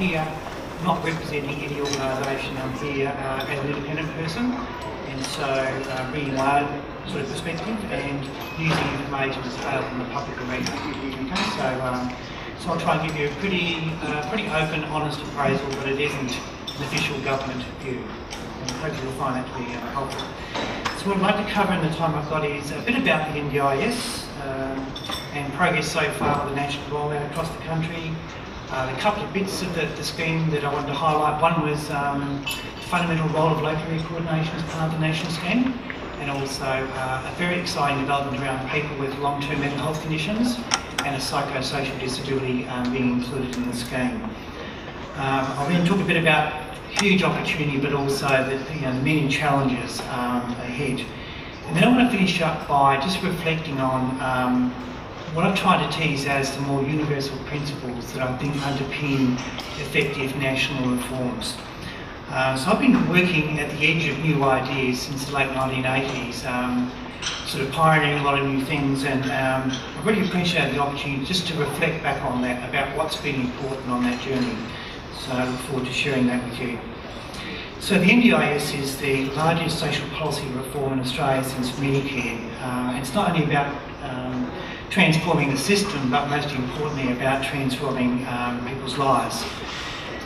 here not representing any organisation. I'm here as an independent person, and so bringing my own sort of perspective and using information that's available in the public arena. Okay, so I'll try and give you a pretty open, honest appraisal, but it isn't an official government view. And hopefully you'll find that to be helpful. So what I'd like to cover in the time I've got is a bit about the NDIS and progress so far with the national rollout across the country. A couple of bits of the scheme that I wanted to highlight. One was the fundamental role of local area coordination as part of the national scheme, and also a very exciting development around people with long-term mental health conditions and a psychosocial disability being included in the scheme. I'll then talk a bit about huge opportunity, but also the many challenges ahead. And then I want to finish up by just reflecting on what I've tried to tease as the more universal principles that I think underpin effective national reforms. So I've been working at the edge of new ideas since the late 1980s, sort of pioneering a lot of new things, and I really appreciate the opportunity just to reflect back on that, about what's been important on that journey. So I look forward to sharing that with you. So the NDIS is the largest social policy reform in Australia since Medicare. It's not only about transforming the system, but most importantly about transforming people's lives.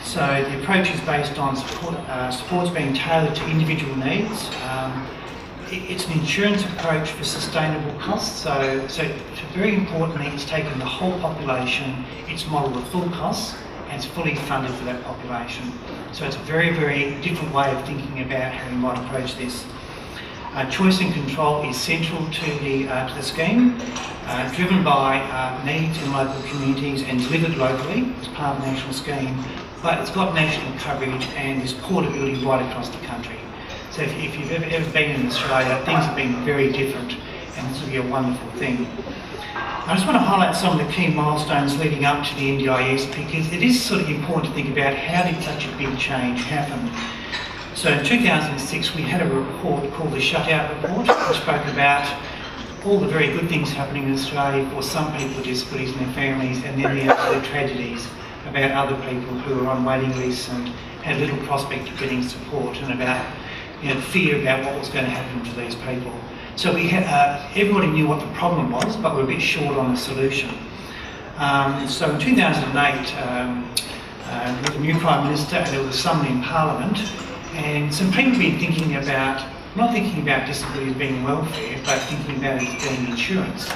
So the approach is based on supports being tailored to individual needs. It's an insurance approach for sustainable costs, so very importantly it's taken the whole population, it's modelled with full costs, and it's fully funded for that population. So it's a very, very different way of thinking about how you might approach this. Choice and control is central to the scheme, driven by needs in local communities and delivered locally as part of the national scheme, but it's got national coverage and there's portability right across the country. So if you've ever been in Australia, things have been very different, and this will be a wonderful thing. I just want to highlight some of the key milestones leading up to the NDIS, because it is sort of important to think about how did such a big change happen. So in 2006 we had a report called the Shutout Report, which spoke about all the very good things happening in Australia for some people with disabilities and their families, and then the other tragedies about other people who were on waiting lists and had little prospect of getting support, and about fear about what was going to happen to these people. So we had, everybody knew what the problem was, but we were a bit short on the solution. So in 2008, with the new Prime Minister, there was a summon in Parliament, and some people have been thinking about, not thinking about disability as being welfare, but thinking about it as being insurance,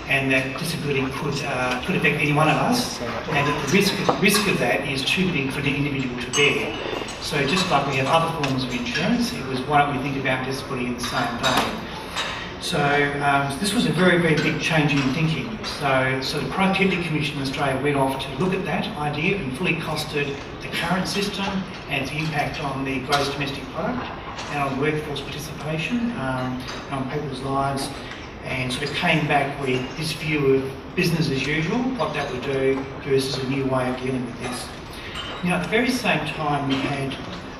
and that disability could affect any one of us, and that the risk of that is too big for the individual to bear. So just like we have other forms of insurance, it was, why don't we think about disability in the same vein? So this was a very, very big change in thinking. So the Productivity Commission in Australia went off to look at that idea and fully costed the current system and its impact on the gross domestic product and on workforce participation, and on people's lives, and sort of came back with this view of business as usual, what that would do versus a new way of dealing with this. Now, at the very same time, we had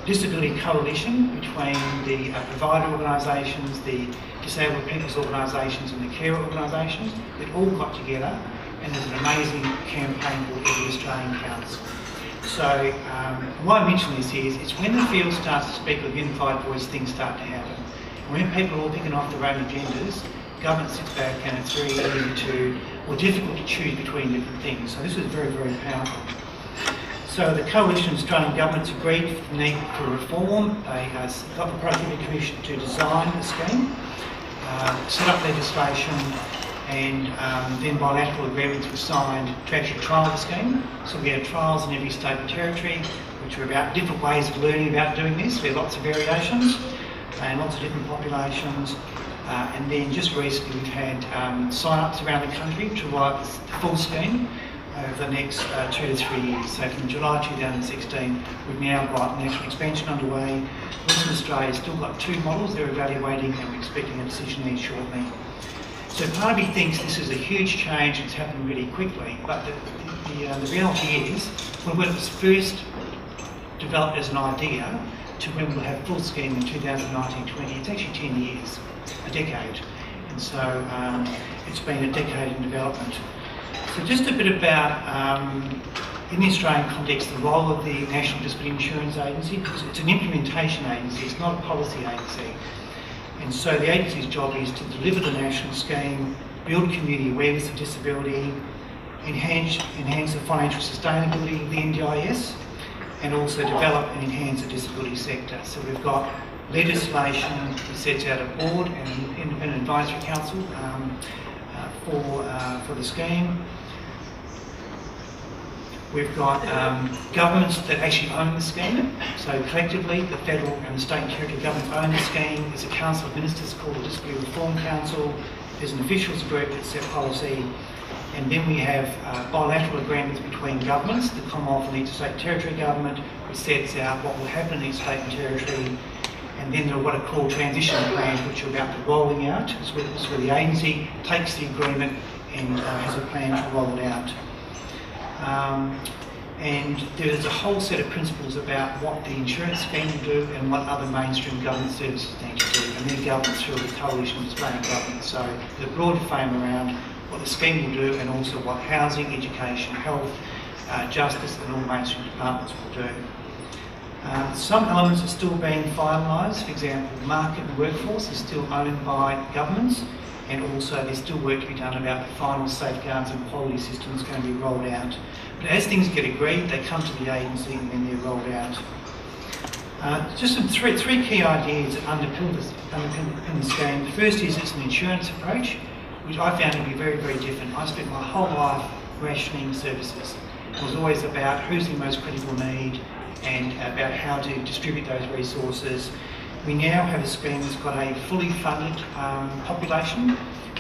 disability coalition between the provider organisations, the disabled people's organisations and the carer organisations that all got together, and there's an amazing campaign called Every Australian Counts. So why I mention this is, it's when the field starts to speak with unified voice, things start to happen. When people are all picking off their own agendas, government sits back and it's very easy to, or difficult to choose between different things. So this was very, very powerful. So the coalition of Australian governments agreed for the need for reform. They got the Productivity Commission to design the scheme, set up legislation, and then bilateral agreements were signed to actually trial the scheme. So we had trials in every state and territory, which were about different ways of learning about doing this. We had lots of variations and lots of different populations. And then just recently we've had sign-ups around the country to write the full scheme over the next 2 to 3 years. So from July 2016, we've now got national expansion underway. Western Australia's still got 2 models they're evaluating, and we're expecting a decision there shortly. So part of me thinks this is a huge change, it's happened really quickly, but the reality is, when it was first developed as an idea to when we'll have full scheme in 2019-20, it's actually 10 years, a decade. And so it's been a decade in development. So just a bit about in the Australian context, the role of the National Disability Insurance Agency, because it's an implementation agency, it's not a policy agency. And so the agency's job is to deliver the national scheme, build community awareness of disability, enhance the financial sustainability of the NDIS, and also develop and enhance the disability sector. So we've got legislation that sets out a board and an independent advisory council for the scheme. We've got governments that actually own the scheme. So collectively, the federal and the state and territory governments own the scheme. There's a council of ministers called the Disability Reform Council. There's an officials group that set policy. And then we have bilateral agreements between governments, the Commonwealth and each state and territory government, which sets out what will happen in each state and territory. And then there are what are called transition plans, which are about the rolling out. It's where the agency takes the agreement and has a plan to roll it out. And there's a whole set of principles about what the insurance scheme will do and what other mainstream government services need to do. And they're governed through the coalition of Australian governments. So there's a broad frame around what the scheme will do and also what housing, education, health, justice and all mainstream departments will do. Some elements are still being finalised. For example, market and workforce is still owned by governments, and also there's still work to be done about the final safeguards and quality systems going to be rolled out. But as things get agreed, they come to the agency and then they're rolled out. Just some three key ideas that underpin the scheme. The first is it's an insurance approach, which I found to be very, very different. I spent my whole life rationing services. It was always about who's the most critical need and about how to distribute those resources. We now have a scheme that's got a fully funded population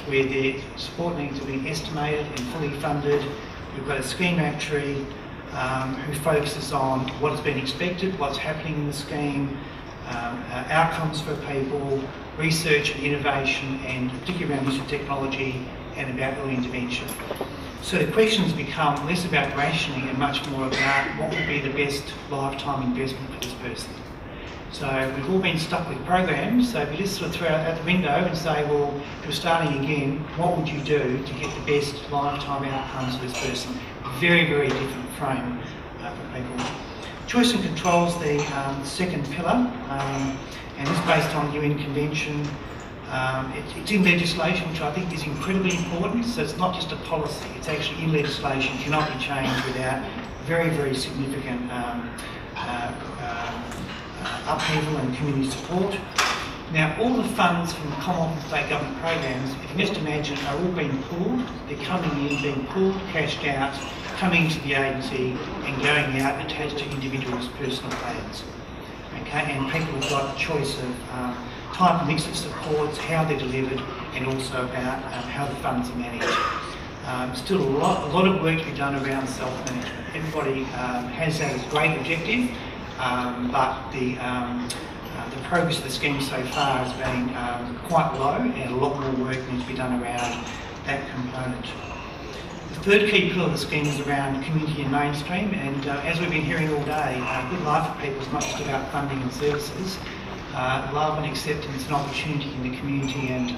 where their support needs are being estimated and fully funded. We've got a scheme actuary who focuses on what has been expected, what's happening in the scheme, outcomes for people, research and innovation, and particularly around use of technology and about early intervention. So the questions become less about rationing and much more about what would be the best lifetime investment for this person. So we've all been stuck with programs, so if you just sort of throw it out the window and say, well, if you're starting again, what would you do to get the best lifetime outcomes for this person? Very, very different frame for people. Choice and control is the second pillar, and it's based on UN Convention. It's in legislation, which I think is incredibly important, so it's not just a policy, it's actually in legislation, cannot be changed without very, very significant upheaval and community support. Now, all the funds from the Commonwealth and state government programs, if you just imagine, are all being pooled. They're coming in, being pooled, cashed out, coming into the agency and going out attached to individuals' personal plans. Okay, and people have got a choice of type and mix of supports, how they're delivered, and also about how the funds are managed. Still a lot of work to be done around self-management. Everybody has that as a great objective, but the progress of the scheme so far has been quite low, and a lot more work needs to be done around that component. The third key pillar of the scheme is around community and mainstream, and as we've been hearing all day, good life for people is not just about funding and services. Love and acceptance and opportunity in the community, and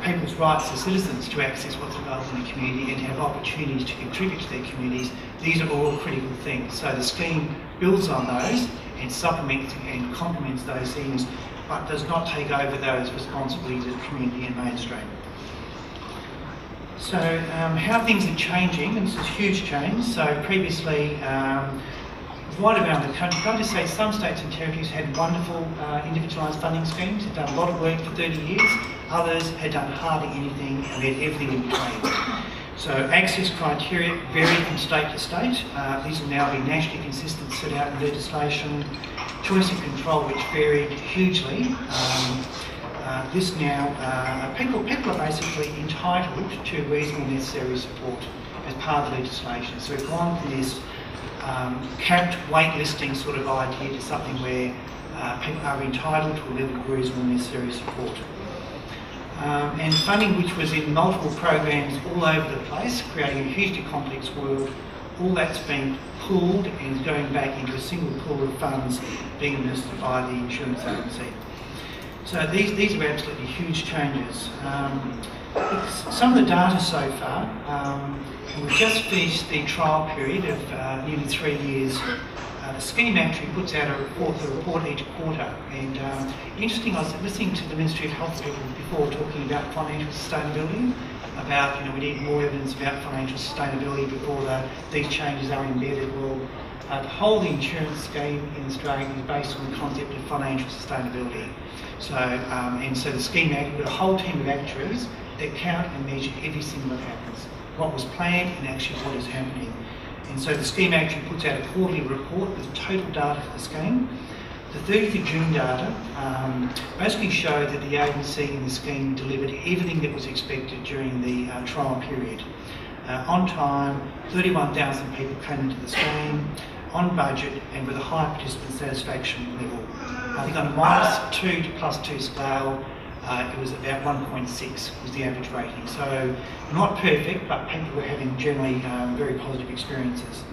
people's rights as citizens to access what's available in the community and have opportunities to contribute to their communities. These are all critical things. So the scheme builds on those and supplements and complements those things, but does not take over those responsibilities of community and mainstream. So how things are changing, and this is a huge change. So previously, right around the country, can I just say some states and territories had wonderful individualised funding schemes, had done a lot of work for 30 years. Others had done hardly anything and had everything in between. So access criteria vary from state to state. These will now be nationally consistent, set out in legislation. Choice and control, which varied hugely. This now, people are basically entitled to reasonable necessary support as part of the legislation. So we've gone from this capped waitlisting sort of idea to something where people are entitled to a level of reasonable necessary support. And funding, which was in multiple programs all over the place, creating a hugely complex world, all that's been pooled and is going back into a single pool of funds being administered by the insurance agency. So these are absolutely huge changes. Some of the data so far, we've just finished the trial period of nearly 3 years. The scheme actually puts out a report each quarter, and interesting, I was listening to the Ministry of Health people before talking about financial sustainability, about, we need more evidence about financial sustainability before these changes are embedded. Well, the whole insurance scheme in Australia is based on the concept of financial sustainability. So, so the scheme act, we've got a whole team of actuaries that count and measure every single that happens, what was planned and actually what is happening. And so the scheme actually puts out a quarterly report with total data for the scheme. The 30th of June data basically showed that the agency in the scheme delivered everything that was expected during the trial period. On time, 31,000 people came into the scheme, on budget and with a high participant satisfaction level. I think on a -2 to +2 scale, it was about 1.6 was the average rating. So not perfect, but people were having generally very positive experiences.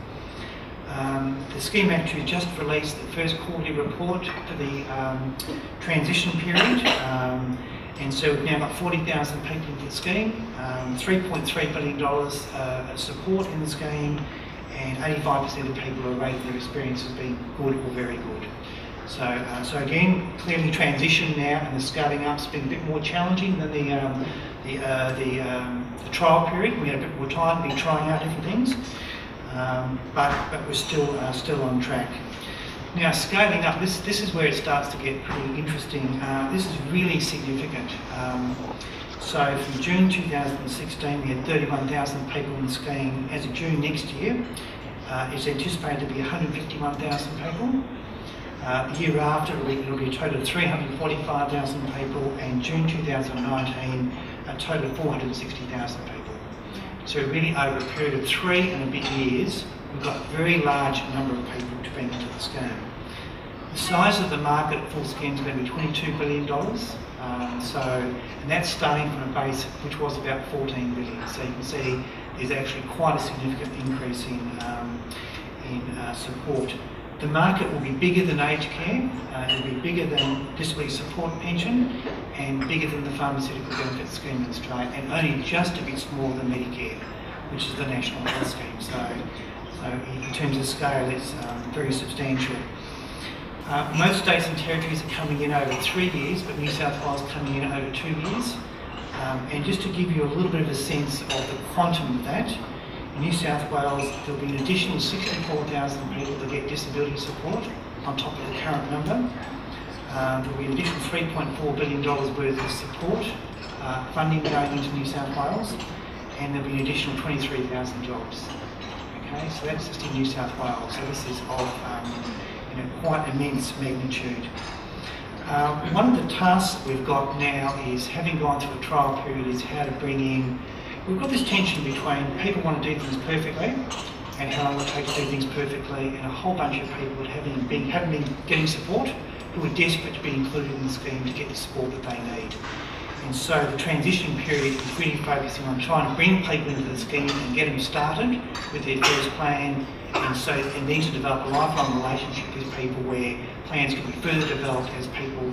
The scheme actually just released the first quarterly report for the transition period, and so we've now got 40,000 people into the scheme, $3.3 billion of support in the scheme, and 85% of people are rating their experience as being good or very good. So again, clearly transition now and the scaling up's been a bit more challenging than the trial period. We had a bit more time to be trying out different things, but we're still on track. Now scaling up, this is where it starts to get pretty interesting. This is really significant. So from June 2016, we had 31,000 people in the scheme. As of June next year, it's anticipated to be 151,000 people. The year after, it'll be a total of 345,000 people, and June 2019, a total of 460,000 people. So really over a period of 3 and a bit years, we've got a very large number of people to bring into the scheme. The size of the market at full scheme is going to be $22 billion. And that's starting from a base which was about 14 billion. So you can see there's actually quite a significant increase in support. The market will be bigger than aged care, it will be bigger than disability support pension, and bigger than the pharmaceutical benefit scheme in Australia, and only just a bit smaller than Medicare, which is the national health scheme. So in terms of scale, it's very substantial. Most states and territories are coming in over 3 years, but New South Wales coming in over 2 years. And just to give you a little bit of a sense of the quantum of that, in New South Wales there'll be an additional 64,000 people that get disability support on top of the current number. There'll be an additional $3.4 billion worth of support funding going into New South Wales, and there'll be an additional 23,000 jobs. Okay, so that's just in New South Wales. So this is of quite immense magnitude. One of the tasks that we've got now is, having gone through a trial period, is how to bring in. We've got this tension between people want to do things perfectly and how long it takes to do things perfectly, and a whole bunch of people that haven't been getting support, who are desperate to be included in the scheme to get the support that they need. And so the transition period is really focusing on trying to bring people into the scheme and get them started with their first plan, and then to develop a lifelong relationship with people where plans can be further developed as people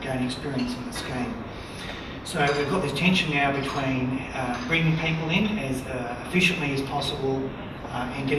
gain experience in the scheme. So we've got this tension now between bringing people in as efficiently as possible and getting